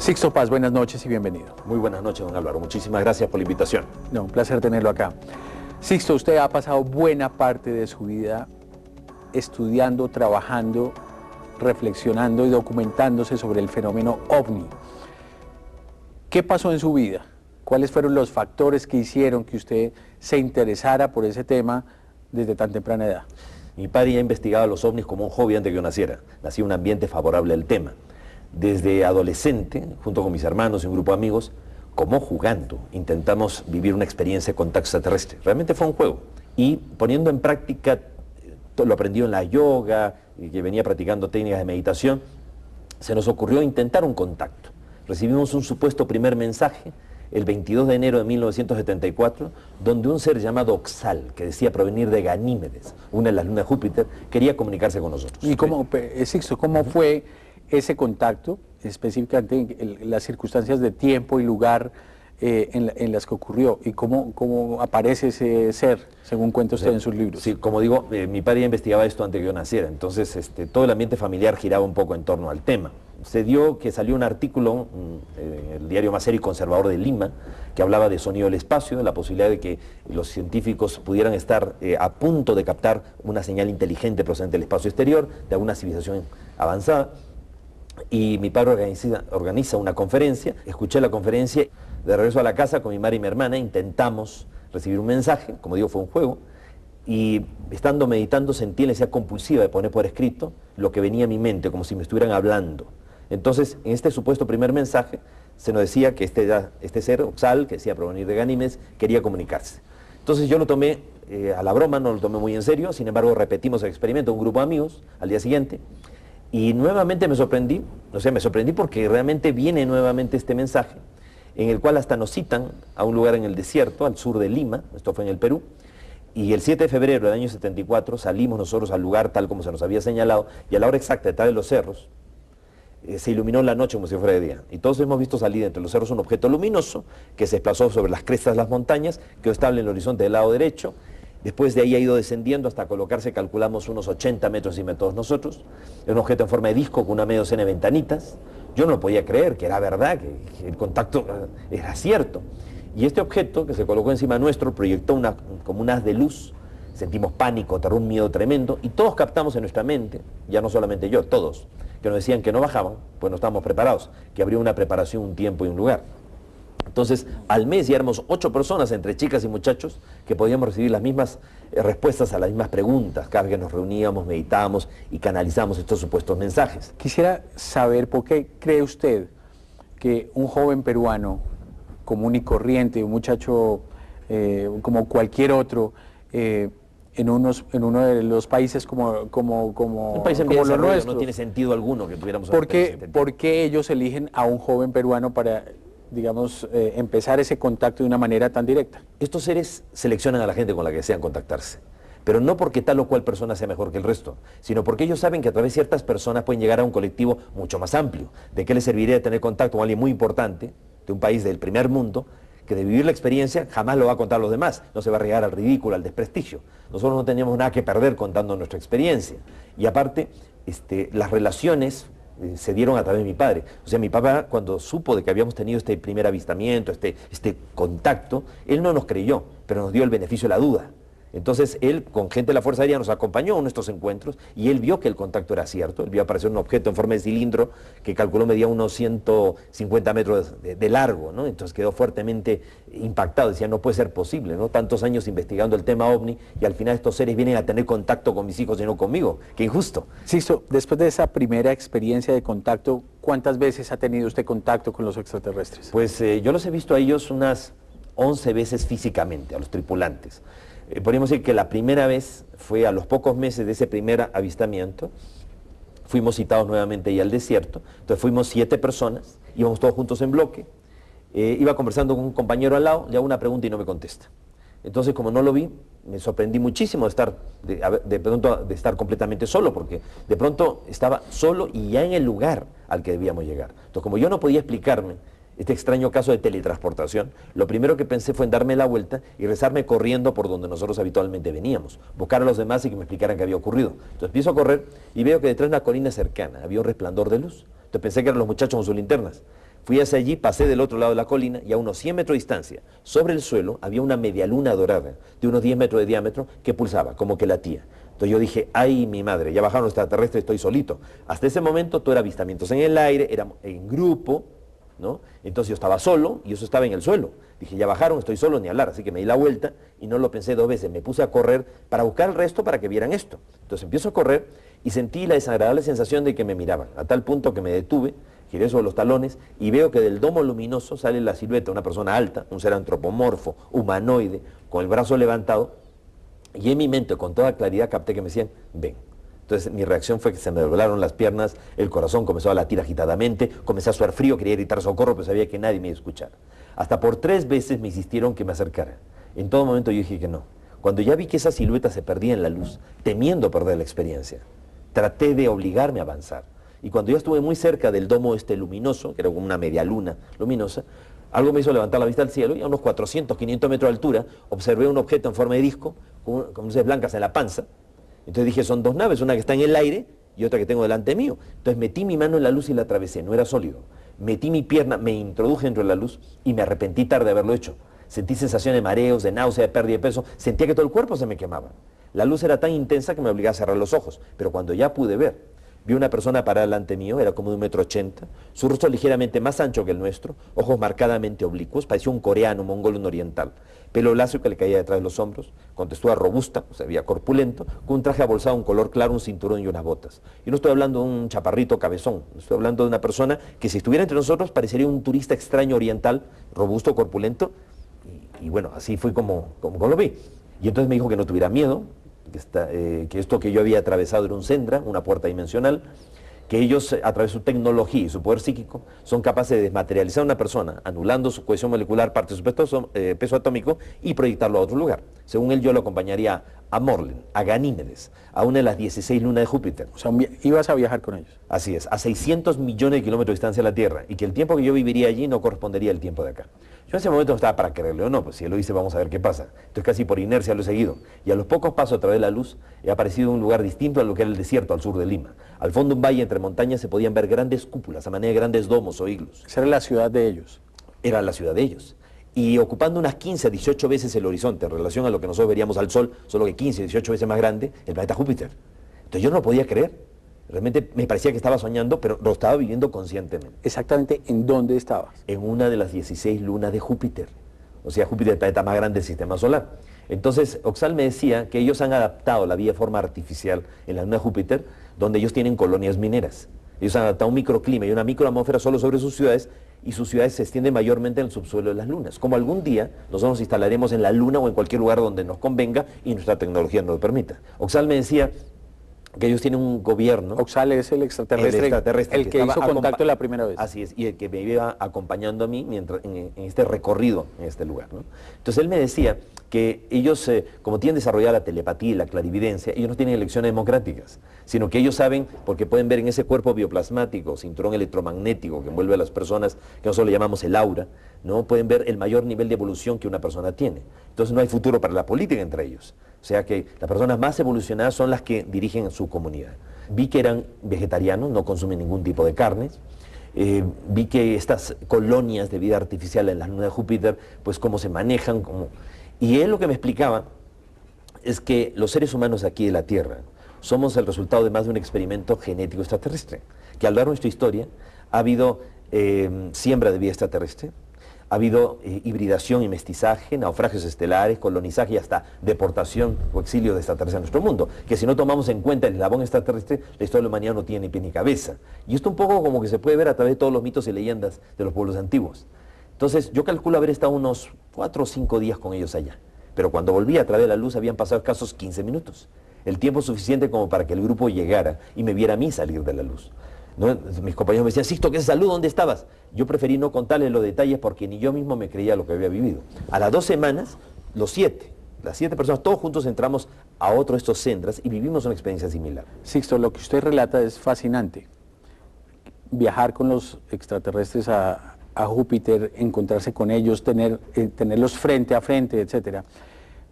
Sixto Paz, buenas noches y bienvenido. Muy buenas noches, don Álvaro. Muchísimas gracias por la invitación. No, un placer tenerlo acá. Sixto, usted ha pasado buena parte de su vida estudiando, trabajando, reflexionando y documentándose sobre el fenómeno OVNI. ¿Qué pasó en su vida? ¿Cuáles fueron los factores que hicieron que usted se interesara por ese tema desde tan temprana edad? Mi padre ya investigaba los ovnis como un hobby antes que yo naciera. Nací en un ambiente favorable al tema. Desde adolescente, junto con mis hermanos y un grupo de amigos, como jugando, intentamos vivir una experiencia de contacto extraterrestre. Realmente fue un juego. Y poniendo en práctica lo aprendido en la yoga, y que venía practicando técnicas de meditación, se nos ocurrió intentar un contacto. Recibimos un supuesto primer mensaje el 22 de enero de 1974, donde un ser llamado Oxal, que decía provenir de Ganímedes, una de las lunas de Júpiter, quería comunicarse con nosotros. ¿Y cómo, Sixto, cómo fue ese contacto, específicamente en las circunstancias de tiempo y lugar en las que ocurrió? ¿Y cómo aparece ese ser, según cuenta usted en sus libros? Sí, como digo, mi padre ya investigaba esto antes que yo naciera, entonces todo el ambiente familiar giraba un poco en torno al tema. Se dio que salió un artículo en el diario más serio y conservador de Lima, que hablaba de sonido del espacio, de la posibilidad de que los científicos pudieran estar a punto de captar una señal inteligente procedente del espacio exterior, de alguna civilización avanzada. Y mi padre organiza una conferencia, escuché la conferencia, de regreso a la casa con mi madre y mi hermana intentamos recibir un mensaje, como digo fue un juego, y estando meditando sentí la necesidad compulsiva de poner por escrito lo que venía a mi mente, como si me estuvieran hablando. Entonces, en este supuesto primer mensaje, se nos decía que este ser, Oxal, que decía provenir de Ganímedes, quería comunicarse. Entonces yo lo tomé a la broma, no lo tomé muy en serio, sin embargo repetimos el experimento, un grupo de amigos, al día siguiente, y nuevamente me sorprendí, me sorprendí porque realmente viene nuevamente este mensaje, en el cual hasta nos citan a un lugar en el desierto, al sur de Lima, esto fue en el Perú, y el 7 de febrero del año 74 salimos nosotros al lugar tal como se nos había señalado, y a la hora exacta, detrás de los cerros, se iluminó la noche como si fuera de día. Y todos hemos visto salir entre los cerros un objeto luminoso que se desplazó sobre las crestas de las montañas, quedó estable en el horizonte del lado derecho. Después de ahí ha ido descendiendo hasta colocarse, calculamos, unos 80 metros encima de todos nosotros. Era un objeto en forma de disco con una media docena de ventanitas. Yo no podía creer que era verdad, que el contacto era cierto. Y este objeto que se colocó encima nuestro proyectó como un haz de luz. Sentimos pánico, terror, un miedo tremendo, y todos captamos en nuestra mente, ya no solamente yo, todos, que nos decían que no bajaban, pues no estábamos preparados, que habría una preparación, un tiempo y un lugar. Entonces, al mes ya éramos 8 personas, entre chicas y muchachos, que podíamos recibir las mismas respuestas a las mismas preguntas, cada vez que nos reuníamos, meditábamos y canalizábamos estos supuestos mensajes. Quisiera saber por qué cree usted que un joven peruano común y corriente, un muchacho como cualquier otro, en uno de los países como un país en como lo nuestro, no tiene sentido alguno que tuviéramos. ¿Por qué ellos eligen a un joven peruano para, digamos, empezar ese contacto de una manera tan directa? Estos seres seleccionan a la gente con la que desean contactarse, pero no porque tal o cual persona sea mejor que el resto, sino porque ellos saben que a través de ciertas personas pueden llegar a un colectivo mucho más amplio. ¿De qué les serviría tener contacto con alguien muy importante, de un país del primer mundo, que de vivir la experiencia jamás lo va a contar a los demás, no se va a arriesgar al ridículo, al desprestigio? Nosotros no teníamos nada que perder contando nuestra experiencia. Y aparte, las relaciones se dieron a través de mi padre. O sea, mi papá, cuando supo de que habíamos tenido este primer avistamiento, este contacto, él no nos creyó, pero nos dio el beneficio de la duda. Entonces él, con gente de la Fuerza Aérea, nos acompañó en nuestros encuentros y él vio que el contacto era cierto. Él vio aparecer un objeto en forma de cilindro que calculó medía unos 150 metros de largo, ¿no? Entonces quedó fuertemente impactado, decía, no puede ser posible, ¿no? Tantos años investigando el tema OVNI y al final estos seres vienen a tener contacto con mis hijos y no conmigo. ¡Qué injusto! Sixto, después de esa primera experiencia de contacto, ¿cuántas veces ha tenido usted contacto con los extraterrestres? Pues yo los he visto a ellos unas 11 veces físicamente, a los tripulantes. Podríamos decir que la primera vez fue a los pocos meses de ese primer avistamiento. Fuimos citados nuevamente ahí al desierto. Entonces fuimos 7 personas, íbamos todos juntos en bloque. Iba conversando con un compañero al lado, le hago una pregunta y no me contesta. Entonces, como no lo vi, me sorprendí muchísimo de pronto de estar completamente solo, porque de pronto estaba solo y ya en el lugar al que debíamos llegar. Entonces, como yo no podía explicarme este extraño caso de teletransportación, lo primero que pensé fue en darme la vuelta y rezarme corriendo por donde nosotros habitualmente veníamos, buscar a los demás y que me explicaran qué había ocurrido. Entonces empiezo a correr y veo que detrás de una colina cercana había un resplandor de luz. Entonces pensé que eran los muchachos con sus linternas, Fui hacia allí, pasé del otro lado de la colina y a unos 100 metros de distancia, sobre el suelo, había una medialuna dorada de unos 10 metros de diámetro que pulsaba, como que latía. Entonces yo dije, ay, mi madre, ya bajaron los extraterrestres, estoy solito. Hasta ese momento todo era avistamientos en el aire, éramos en grupo, ¿no? Entonces yo estaba solo y eso estaba en el suelo. Dije, ya bajaron, estoy solo, ni hablar. Así que me di la vuelta y no lo pensé 2 veces. Me puse a correr para buscar el resto para que vieran esto. Entonces empiezo a correr y sentí la desagradable sensación de que me miraban, a tal punto que me detuve, giré sobre los talones y veo que del domo luminoso sale la silueta de una persona alta, un ser antropomorfo, humanoide, con el brazo levantado, y en mi mente con toda claridad capté que me decían, ven. Entonces mi reacción fue que se me doblaron las piernas, el corazón comenzó a latir agitadamente, comencé a sudar frío, quería gritar socorro, pero sabía que nadie me iba a escuchar. Hasta por 3 veces me insistieron que me acercara. En todo momento yo dije que no. Cuando ya vi que esa silueta se perdía en la luz, temiendo perder la experiencia, traté de obligarme a avanzar. Y cuando ya estuve muy cerca del domo este luminoso, que era como una media luna luminosa, algo me hizo levantar la vista al cielo y a unos 400, 500 metros de altura observé un objeto en forma de disco con luces blancas en la panza. Entonces dije, son 2 naves, una que está en el aire y otra que tengo delante mío. Entonces metí mi mano en la luz y la atravesé, no era sólido. Metí mi pierna, me introduje dentro de la luz y me arrepentí tarde de haberlo hecho. Sentí sensación de mareos, de náusea, de pérdida de peso, sentía que todo el cuerpo se me quemaba. La luz era tan intensa que me obligaba a cerrar los ojos, pero cuando ya pude ver, vi una persona parada delante mío, era como de 1,80 m, su rostro ligeramente más ancho que el nuestro, ojos marcadamente oblicuos, parecía un coreano, mongol, un oriental, pelo lacio que le caía detrás de los hombros, con textura robusta, se veía corpulento, con un traje abolsado, un color claro, un cinturón y unas botas. Y no estoy hablando de un chaparrito cabezón, estoy hablando de una persona que si estuviera entre nosotros parecería un turista extraño oriental, robusto, corpulento, y bueno, así fue como lo vi. Y entonces me dijo que no tuviera miedo, que esto que yo había atravesado era un Sendra, una puerta dimensional, que ellos a través de su tecnología y su poder psíquico son capaces de desmaterializar a una persona, anulando su cohesión molecular, parte de su peso atómico y proyectarlo a otro lugar. Según él, yo lo acompañaría a Morlen, a Ganímedes, a una de las 16 lunas de Júpiter. O sea, ibas a viajar con ellos. Así es, a 600 millones de kilómetros de distancia de la Tierra, y que el tiempo que yo viviría allí no correspondería al tiempo de acá. Yo en ese momento no estaba para creerle o no, pues si él lo dice vamos a ver qué pasa. Entonces casi por inercia lo he seguido. Y a los pocos pasos a través de la luz he aparecido en un lugar distinto a lo que era el desierto al sur de Lima. Al fondo de un valle entre montañas se podían ver grandes cúpulas, a manera de grandes domos o iglos. Esa era la ciudad de ellos. Era la ciudad de ellos. Y ocupando unas 15 a 18 veces el horizonte en relación a lo que nosotros veríamos al Sol, solo que 15 a 18 veces más grande, el planeta Júpiter. Entonces yo no lo podía creer. Realmente me parecía que estaba soñando, pero lo estaba viviendo conscientemente. Exactamente, ¿en dónde estabas? En una de las 16 lunas de Júpiter. O sea, Júpiter es el planeta más grande del sistema solar. Entonces, Oxal me decía que ellos han adaptado la vida de forma artificial en la luna de Júpiter, donde ellos tienen colonias mineras. Ellos han adaptado un microclima y una microatmósfera solo sobre sus ciudades, y sus ciudades se extienden mayormente en el subsuelo de las lunas. Como algún día nosotros nos instalaremos en la luna o en cualquier lugar donde nos convenga y nuestra tecnología nos lo permita. Oxal me decía que ellos tienen un gobierno. Oxal es el extraterrestre, el que hizo contacto la primera vez. Así es, y el que me iba acompañando a mí mientras, en este recorrido en este lugar, ¿no? Entonces él me decía que ellos, como tienen desarrollada la telepatía y la clarividencia, ellos no tienen elecciones democráticas, sino que ellos saben, porque pueden ver en ese cuerpo bioplasmático, cinturón electromagnético que envuelve a las personas, que nosotros le llamamos el aura, ¿no? Pueden ver el mayor nivel de evolución que una persona tiene. Entonces no hay futuro para la política entre ellos. O sea que las personas más evolucionadas son las que dirigen su comunidad. Vi que eran vegetarianos, no consumen ningún tipo de carnes. Vi que estas colonias de vida artificial en la luna de Júpiter, pues cómo se manejan, y él lo que me explicaba es que los seres humanos aquí de la Tierra somos el resultado de más de un experimento genético extraterrestre, que a lo largo de nuestra historia ha habido siembra de vida extraterrestre, ha habido hibridación y mestizaje, naufragios estelares, colonizaje y hasta deportación o exilio de extraterrestres a nuestro mundo, que si no tomamos en cuenta el eslabón extraterrestre, la historia de la humanidad no tiene ni pie ni cabeza. Y esto un poco como que se puede ver a través de todos los mitos y leyendas de los pueblos antiguos. Entonces yo calculo haber estado unos 4 o 5 días con ellos allá, pero cuando volví a través de la luz habían pasado escasos 15 minutos, el tiempo suficiente como para que el grupo llegara y me viera a mí salir de la luz. ¿No? Mis compañeros me decían, Sixto, ¿qué es salud? ¿Dónde estabas? Yo preferí no contarles los detalles porque ni yo mismo me creía lo que había vivido. A las 2 semanas, las 7 personas, todos juntos entramos a otro de estos Sendras y vivimos una experiencia similar. Sixto, lo que usted relata es fascinante. Viajar con los extraterrestres a Júpiter, encontrarse con ellos, tenerlos frente a frente, etcétera.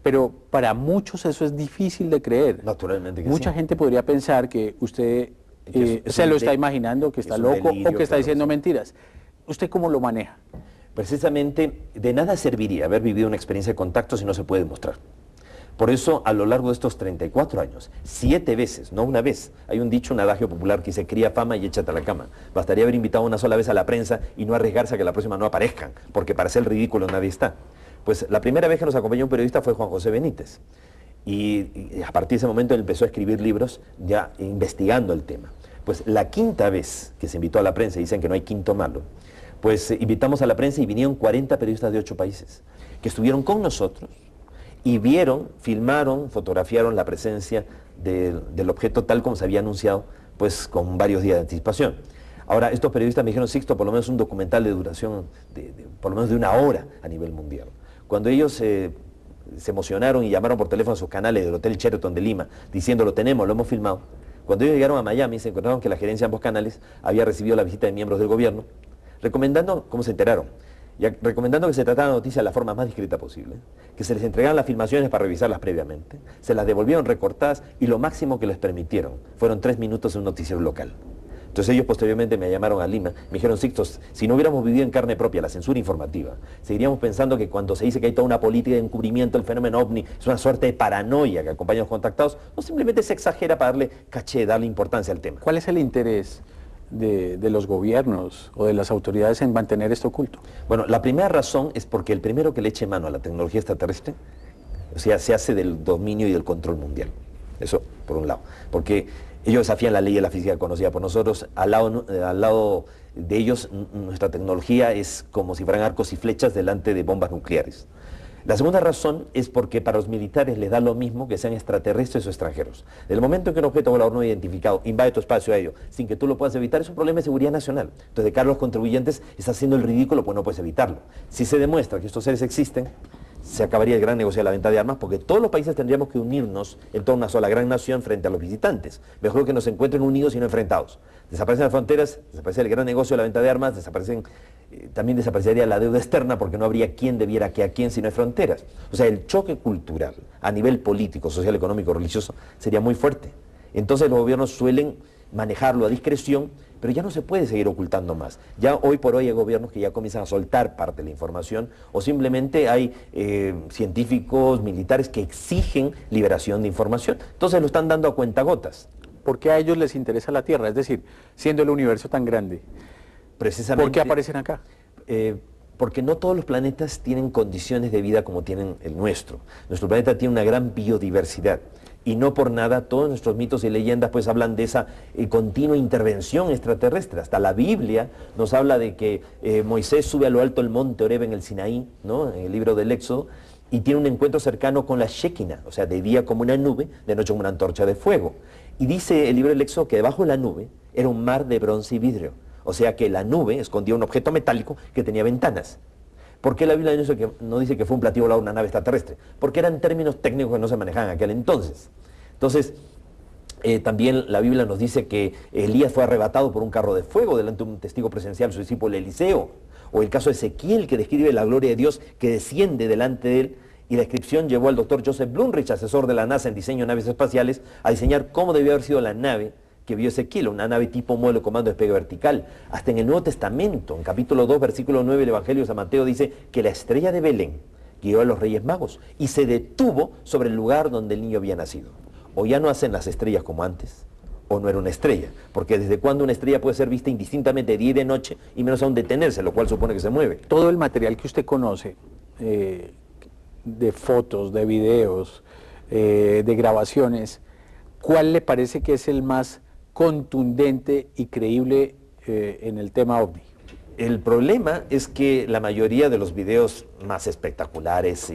Pero para muchos eso es difícil de creer. Naturalmente que Mucha sí. gente podría pensar que usted se lo está imaginando, que está loco o que está diciendo mentiras. ¿Usted cómo lo maneja? Precisamente, de nada serviría haber vivido una experiencia de contacto si no se puede demostrar. Por eso, a lo largo de estos 34 años, 7 veces, no una vez, hay un dicho, un adagio popular que dice, cría fama y échate a la cama. Bastaría haber invitado una sola vez a la prensa y no arriesgarse a que la próxima no aparezcan, porque para hacer el ridículo nadie está. Pues la primera vez que nos acompañó un periodista fue Juan José Benítez. Y a partir de ese momento él empezó a escribir libros ya investigando el tema. Pues la quinta vez que se invitó a la prensa, y dicen que no hay quinto malo, pues invitamos a la prensa y vinieron 40 periodistas de 8 países que estuvieron con nosotros y vieron, filmaron, fotografiaron la presencia del objeto tal como se había anunciado, pues con varios días de anticipación. Ahora, estos periodistas me dijeron, Sixto, por lo menos un documental de duración por lo menos de 1 hora a nivel mundial. Cuando ellos se emocionaron y llamaron por teléfono a sus canales del Hotel Sheraton de Lima, diciendo, lo tenemos, lo hemos filmado, cuando ellos llegaron a Miami se encontraron que la gerencia de ambos canales había recibido la visita de miembros del gobierno, recomendando, ¿cómo se enteraron? Recomendando que se tratara la noticia de la forma más discreta posible, que se les entregaran las filmaciones para revisarlas previamente, se las devolvieron recortadas y lo máximo que les permitieron fueron 3 minutos en un noticiero local. Entonces ellos posteriormente me llamaron a Lima, me dijeron, Sixto, si no hubiéramos vivido en carne propia la censura informativa, seguiríamos pensando que cuando se dice que hay toda una política de encubrimiento del fenómeno OVNI, es una suerte de paranoia que acompaña a los contactados, no simplemente se exagera para darle caché, darle importancia al tema. ¿Cuál es el interés de los gobiernos o de las autoridades en mantener esto oculto? Bueno, la primera razón es porque el primero que le eche mano a la tecnología extraterrestre, o sea, se hace del dominio y del control mundial. Eso, por un lado. Porque ellos desafían la ley de la física conocida por nosotros. Al lado de ellos, nuestra tecnología es como si fueran arcos y flechas delante de bombas nucleares. La segunda razón es porque para los militares les da lo mismo que sean extraterrestres o extranjeros. Del momento en que un objeto volador no identificado invade tu espacio aéreo sin que tú lo puedas evitar, es un problema de seguridad nacional. Entonces, de cara a los contribuyentes, está haciendo el ridículo, pues no puedes evitarlo. Si se demuestra que estos seres existen, se acabaría el gran negocio de la venta de armas, porque todos los países tendríamos que unirnos en torno a una sola gran nación frente a los visitantes. Mejor que nos encuentren unidos y no enfrentados. Desaparecen las fronteras, desaparece el gran negocio de la venta de armas, también desaparecería la deuda externa, porque no habría quien debiera que a quién si no hay fronteras. O sea, el choque cultural a nivel político, social, económico, religioso sería muy fuerte. Entonces los gobiernos suelen manejarlo a discreción, pero ya no se puede seguir ocultando más. Ya hoy por hoy hay gobiernos que ya comienzan a soltar parte de la información, o simplemente hay científicos, militares que exigen liberación de información. Entonces lo están dando a cuentagotas. ¿Por qué a ellos les interesa la Tierra? Es decir, siendo el universo tan grande, Precisamente, ¿por qué aparecen acá? Porque no todos los planetas tienen condiciones de vida como tienen el nuestro. Nuestro planeta tiene una gran biodiversidad. Y no por nada todos nuestros mitos y leyendas pues hablan de esa continua intervención extraterrestre. Hasta la Biblia nos habla de que Moisés sube a lo alto del monte Oreb en el Sinaí, ¿no?, en el libro del Éxodo, y tiene un encuentro cercano con la Shekinah, o sea, de día como una nube, de noche como una antorcha de fuego. Y dice el libro del Éxodo que debajo de la nube era un mar de bronce y vidrio. O sea que la nube escondía un objeto metálico que tenía ventanas. ¿Por qué la Biblia no dice que fue un platillo volador, una nave extraterrestre? Porque eran términos técnicos que no se manejaban en aquel entonces. Entonces, también la Biblia nos dice que Elías fue arrebatado por un carro de fuego delante de un testigo presencial, su discípulo Eliseo. O el caso de Ezequiel, que describe la gloria de Dios que desciende delante de él. Y la descripción llevó al doctor Joseph Blumrich, asesor de la NASA en diseño de naves espaciales, a diseñar cómo debió haber sido la nave que vio Ezequiel, una nave tipo modelo de comando de despegue vertical. Hasta en el Nuevo Testamento, en capítulo 2, versículo 9, el Evangelio de San Mateo dice que la estrella de Belén guió a los Reyes Magos y se detuvo sobre el lugar donde el niño había nacido. O ya no hacen las estrellas como antes, o no era una estrella, porque desde cuando una estrella puede ser vista indistintamente de día y de noche, y menos aún detenerse, lo cual supone que se mueve. Todo el material que usted conoce, de fotos, de videos, de grabaciones, ¿cuál le parece que es el más contundente y creíble en el tema OVNI? El problema es que la mayoría de los videos más espectaculares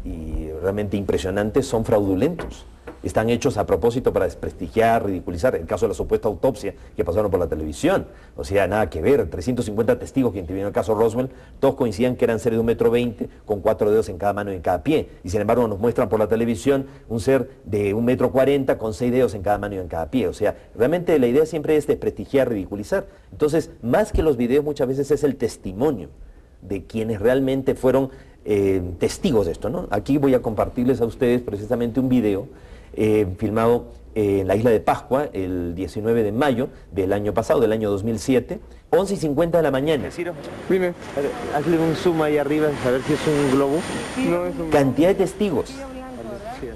y realmente impresionantes son fraudulentos. Están hechos a propósito para desprestigiar, ridiculizar. El caso de la supuesta autopsia que pasaron por la televisión. O sea, nada que ver. 350 testigos que intervinieron en el caso Roswell, todos coincidían que eran seres de 1,20 m, con 4 dedos en cada mano y en cada pie. Y sin embargo nos muestran por la televisión un ser de 1,40 m con 6 dedos en cada mano y en cada pie. O sea, realmente la idea siempre es desprestigiar, ridiculizar. Entonces, más que los videos, muchas veces es el testimonio de quienes realmente fueron testigos de esto, ¿no? Aquí voy a compartirles a ustedes precisamente un video filmado en la isla de Pascua el 19 de mayo del año pasado, del año 2007, 11:50 de la mañana. Dime. Hazle un zoom ahí arriba, a ver si es un globo. No, es un... Cantidad de testigos,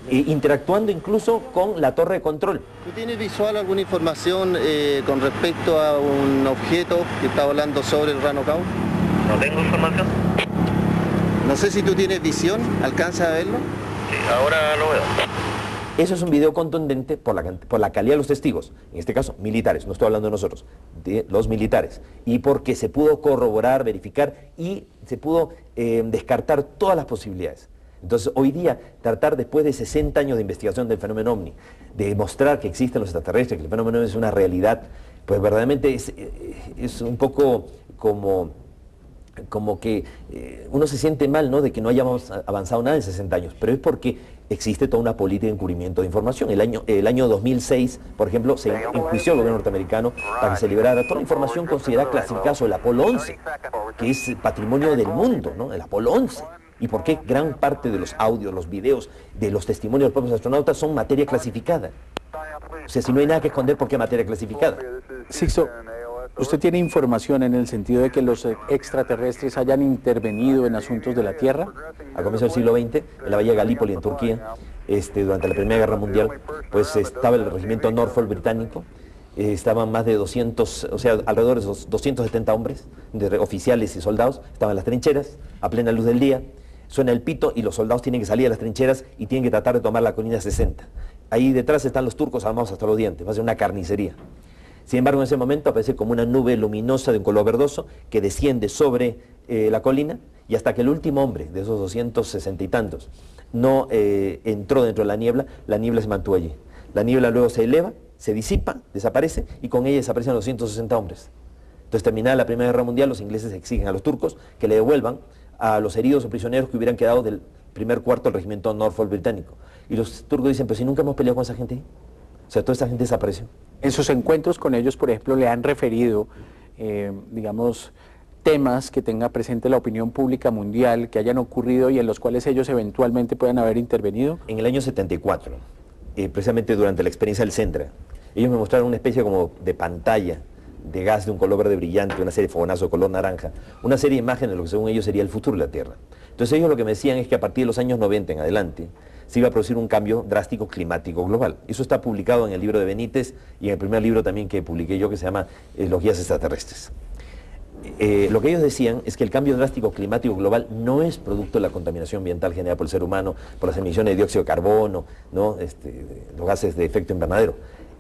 interactuando incluso con la torre de control. ¿Tú tienes visual alguna información con respecto a un objeto que está volando sobre el Rano Cabo? No tengo información. No sé si tú tienes visión, ¿alcanzas a verlo? Sí, ahora lo veo. Eso es un video contundente por la calidad de los testigos, en este caso militares, no estoy hablando de nosotros, de los militares, y porque se pudo corroborar, verificar y se pudo descartar todas las posibilidades. Entonces, hoy día, tratar después de 60 años de investigación del fenómeno OVNI, de demostrar que existen los extraterrestres, que el fenómeno OVNI es una realidad, pues verdaderamente es un poco como que uno se siente mal, ¿no?, de que no hayamos avanzado nada en 60 años, pero es porque existe toda una política de encubrimiento de información. El año 2006, por ejemplo, se enjuició al gobierno norteamericano para que se liberara toda la información considerada clasificada sobre el Apolo 11, que es patrimonio del mundo, ¿no?, el Apolo 11. ¿Y por qué gran parte de los audios, los videos, de los testimonios de los propios astronautas son materia clasificada? O sea, si no hay nada que esconder, ¿por qué materia clasificada? Sixto, ¿usted tiene información en el sentido de que los extraterrestres hayan intervenido en asuntos de la Tierra? A comienzos del siglo XX, en la bahía de Galípoli, en Turquía, durante la Primera Guerra Mundial, pues estaba el regimiento Norfolk británico, estaban más de 200, o sea, alrededor de 270 hombres, oficiales y soldados, estaban en las trincheras, a plena luz del día, suena el pito y los soldados tienen que salir a las trincheras y tienen que tratar de tomar la colina 60. Ahí detrás están los turcos armados hasta los dientes, va a ser una carnicería. Sin embargo, en ese momento aparece como una nube luminosa de un color verdoso que desciende sobre la colina, y hasta que el último hombre de esos 260 y tantos no entró dentro de la niebla se mantuvo allí. La niebla luego se eleva, se disipa, desaparece, y con ella desaparecen los 160 hombres. Entonces, terminada la Primera Guerra Mundial, los ingleses exigen a los turcos que le devuelvan a los heridos o prisioneros que hubieran quedado del primer cuarto del regimiento Norfolk británico. Y los turcos dicen, pero si nunca hemos peleado con esa gente. O sea, toda esa gente desapareció. En sus encuentros con ellos, por ejemplo, le han referido, digamos, temas que tenga presente la opinión pública mundial, que hayan ocurrido y en los cuales ellos eventualmente puedan haber intervenido. En el año 74, precisamente durante la experiencia del Centra, ellos me mostraron una especie como de pantalla de gas de un color verde brillante, una serie de fogonazos de color naranja, una serie de imágenes de lo que según ellos sería el futuro de la Tierra. Entonces ellos lo que me decían es que a partir de los años 90 en adelante se iba a producir un cambio drástico climático global. Eso está publicado en el libro de Benítez y en el primer libro también que publiqué yo, que se llama Los guías extraterrestres. Lo que ellos decían es que el cambio drástico climático global no es producto de la contaminación ambiental generada por el ser humano, por las emisiones de dióxido de carbono, ¿no?, los gases de efecto invernadero.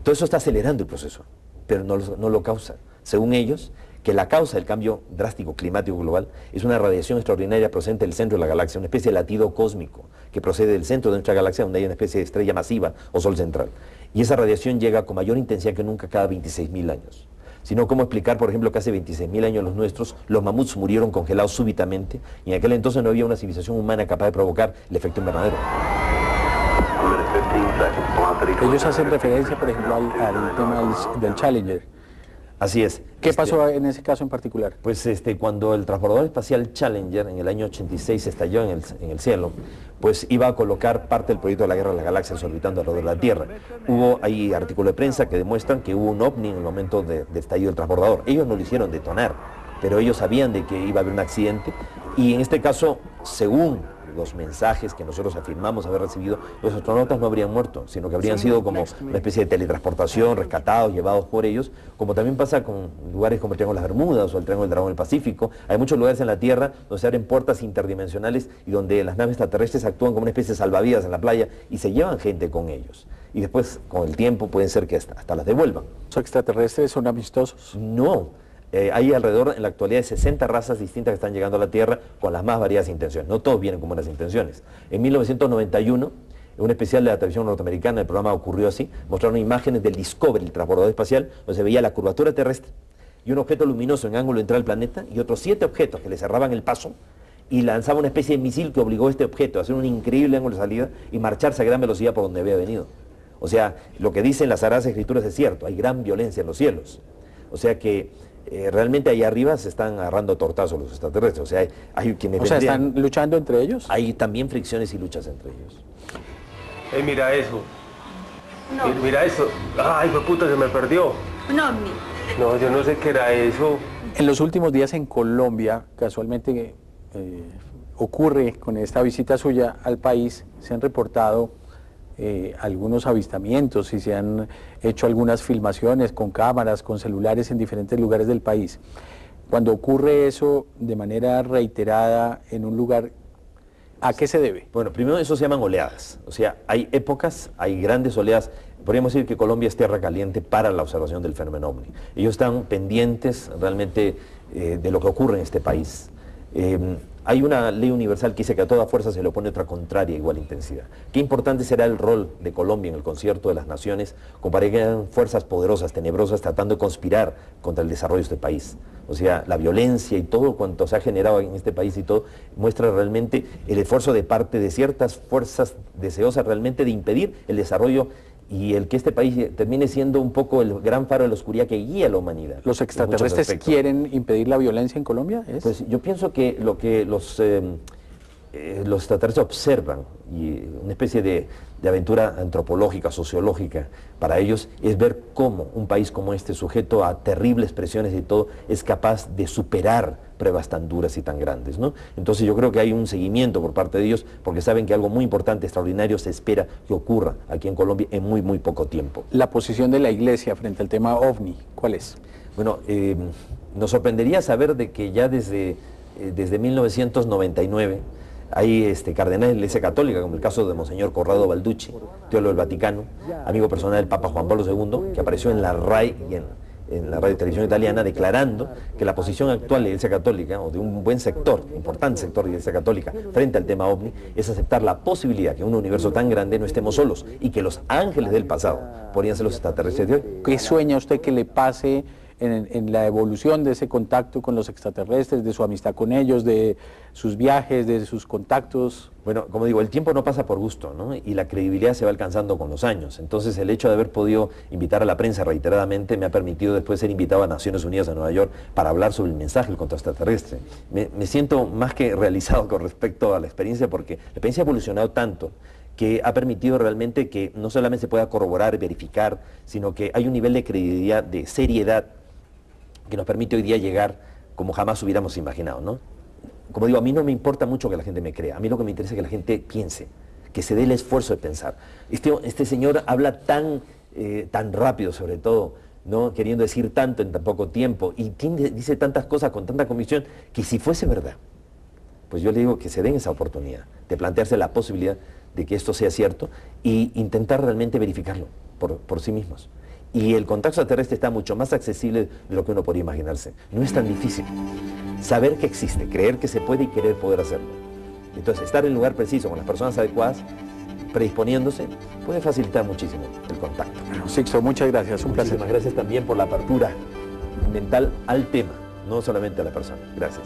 Todo eso está acelerando el proceso, pero no lo causa. Según ellos, que la causa del cambio drástico climático global es una radiación extraordinaria procedente del centro de la galaxia, una especie de latido cósmico que procede del centro de nuestra galaxia, donde hay una especie de estrella masiva o sol central. Y esa radiación llega con mayor intensidad que nunca cada 26.000 años. Si no, ¿cómo explicar, por ejemplo, que hace 26.000 años los nuestros, los mamuts murieron congelados súbitamente y en aquel entonces no había una civilización humana capaz de provocar el efecto invernadero? Ellos hacen referencia, por ejemplo, al tema del Challenger. Así es. ¿Qué pasó en ese caso en particular? Pues cuando el transbordador espacial Challenger en el año 86 estalló en el cielo, pues iba a colocar parte del proyecto de la Guerra de las Galaxias orbitando alrededor de la Tierra. Hay artículos de prensa que demuestran que hubo un ovni en el momento de estallido del transbordador. Ellos no lo hicieron detonar, pero ellos sabían de que iba a haber un accidente y en este caso, según los mensajes que nosotros afirmamos haber recibido, los astronautas no habrían muerto, sino que habrían sido como una especie de teletransportación, rescatados, llevados por ellos, como también pasa con lugares como el Triángulo de las Bermudas o el Triángulo del Dragón del Pacífico. Hay muchos lugares en la Tierra donde se abren puertas interdimensionales y donde las naves extraterrestres actúan como una especie de salvavidas en la playa y se llevan gente con ellos. Y después, con el tiempo, pueden ser que hasta las devuelvan. ¿Los extraterrestres son amistosos? No. Hay alrededor en la actualidad de 60 razas distintas que están llegando a la Tierra con las más variadas intenciones. No todos vienen con buenas intenciones. En 1991, en un especial de la televisión norteamericana, el programa Ocurrió Así, mostraron imágenes del Discovery, el transbordador espacial, donde se veía la curvatura terrestre y un objeto luminoso en ángulo de entrada al planeta y otros 7 objetos que le cerraban el paso y lanzaba una especie de misil que obligó a este objeto a hacer un increíble ángulo de salida y marcharse a gran velocidad por donde había venido. O sea, lo que dicen las Sagradas Escrituras es cierto, hay gran violencia en los cielos. O sea que realmente ahí arriba se están agarrando a tortazos los extraterrestres. O sea, hay quienes... O sea, ¿están luchando entre ellos? Hay también fricciones y luchas entre ellos. Mira eso. No. Mira eso. Ay, fue puta, se me perdió. Un ovni. No, yo no sé qué era eso. En los últimos días en Colombia, casualmente ocurre con esta visita suya al país, se han reportado algunos avistamientos y se han hecho algunas filmaciones con cámaras, con celulares en diferentes lugares del país. Cuando ocurre eso de manera reiterada en un lugar, ¿a qué se debe? Bueno, primero eso se llaman oleadas. O sea, hay épocas, hay grandes oleadas. Podríamos decir que Colombia es tierra caliente para la observación del fenómeno ovni. Ellos están pendientes realmente de lo que ocurre en este país. Hay una ley universal que dice que a toda fuerza se le opone otra contraria a igual intensidad. Qué importante será el rol de Colombia en el concierto de las naciones, como para que hayan fuerzas poderosas, tenebrosas, tratando de conspirar contra el desarrollo de este país. O sea, la violencia y todo cuanto se ha generado en este país y todo, muestra realmente el esfuerzo de parte de ciertas fuerzas deseosas realmente de impedir el desarrollo y el que este país termine siendo un poco el gran faro de la oscuridad que guía a la humanidad. ¿Los extraterrestres quieren impedir la violencia en Colombia? Pues yo pienso que lo que los extraterrestres observan, y una especie de aventura antropológica, sociológica, para ellos es ver cómo un país como este, sujeto a terribles presiones y todo, es capaz de superar pruebas tan duras y tan grandes, ¿no? Entonces yo creo que hay un seguimiento por parte de ellos, porque saben que algo muy importante, extraordinario, se espera que ocurra aquí en Colombia en muy, muy poco tiempo. La posición de la Iglesia frente al tema OVNI, ¿cuál es? Bueno, nos sorprendería saber de que ya desde 1999 hay cardenales de la Iglesia Católica, como el caso de Monseñor Corrado Balducci, teólogo del Vaticano, amigo personal del Papa Juan Pablo II, que apareció en la RAI y en la radio y televisión italiana, declarando que la posición actual de la Iglesia Católica, o de un buen sector, importante sector de la Iglesia Católica, frente al tema OVNI, es aceptar la posibilidad que en un universo tan grande no estemos solos y que los ángeles del pasado podrían ser los extraterrestres de hoy. ¿Qué sueña usted que le pase en la evolución de ese contacto con los extraterrestres, de su amistad con ellos, de sus viajes, de sus contactos? Bueno, como digo, el tiempo no pasa por gusto, ¿no? Y la credibilidad se va alcanzando con los años. Entonces el hecho de haber podido invitar a la prensa reiteradamente me ha permitido después ser invitado a Naciones Unidas a Nueva York para hablar sobre el mensaje del contra extraterrestre. Me siento más que realizado con respecto a la experiencia, porque la experiencia ha evolucionado tanto que ha permitido realmente que no solamente se pueda corroborar, verificar, sino que hay un nivel de credibilidad, de seriedad, que nos permite hoy día llegar como jamás hubiéramos imaginado, ¿no? Como digo, a mí no me importa mucho que la gente me crea, a mí lo que me interesa es que la gente piense, que se dé el esfuerzo de pensar. Este señor habla tan rápido, sobre todo, ¿no? Queriendo decir tanto en tan poco tiempo, y dice tantas cosas con tanta convicción, que si fuese verdad, pues yo le digo que se den esa oportunidad de plantearse la posibilidad de que esto sea cierto e intentar realmente verificarlo por sí mismos. Y el contacto extraterrestre está mucho más accesible de lo que uno podría imaginarse. No es tan difícil. Saber que existe, creer que se puede y querer poder hacerlo. Entonces, estar en el lugar preciso, con las personas adecuadas, predisponiéndose, puede facilitar muchísimo el contacto. Bueno, Sixto, muchas gracias, un placer. Muchísimas gracias también por la apertura mental al tema, no solamente a la persona. Gracias.